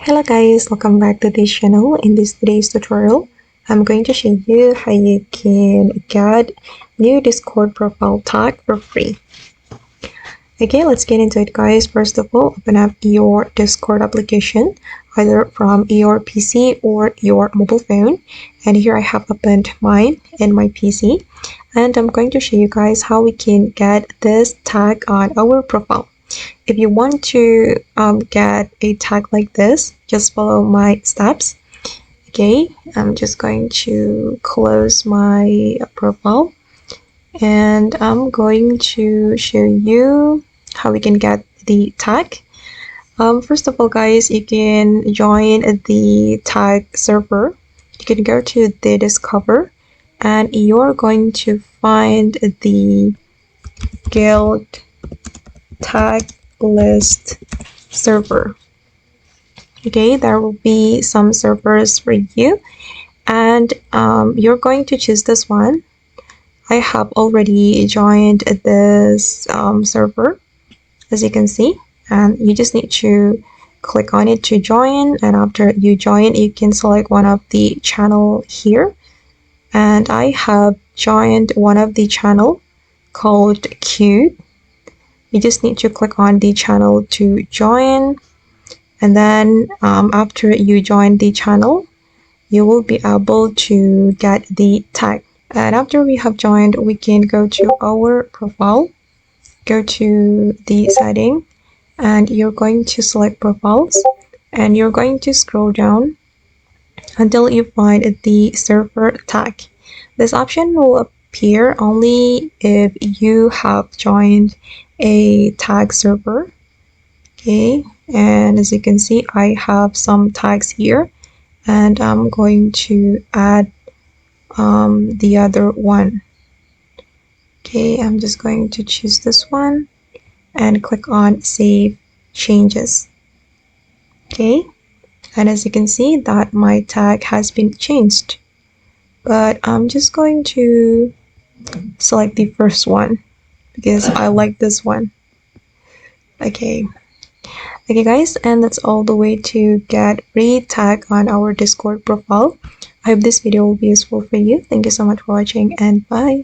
Hello guys, welcome back to this channel. In today's tutorial, I'm going to show you how you can get new Discord profile tag for free. Okay, let's get into it guys. First of all, open up your Discord application either from your PC or your mobile phone. And here I have opened mine in my PC. And I'm going to show you guys how we can get this tag on our profile. If you want to get a tag like this, just follow my steps. Okay, I'm just going to close my profile and I'm going to show you how we can get the tag. First of all guys, you can join the tag server. You can go to the Discover and you're going to find the guild tag list server. Okay, there will be some servers for you and you're going to choose this one. I have already joined this server, as you can see, and you just need to click on it to join, and after you join you can select one of the channel here, and I have joined one of the channel called Q. You just need to click on the channel to join, and then after you join the channel you will be able to get the tag. And after we have joined, we can go to our profile, go to the setting, and you're going to select profiles, and you're going to scroll down until you find the server tag. This option will appear only if you have joined a tag server. Okay, and as you can see, I have some tags here, and I'm going to add the other one. Okay, I'm just going to choose this one and click on Save Changes. Okay, and as you can see that my tag has been changed, but I'm just going to select the first one because I like this one. Okay guys, and that's all the way to get free tag on our Discord profile. I hope this video will be useful for you. Thank you so much for watching, and bye.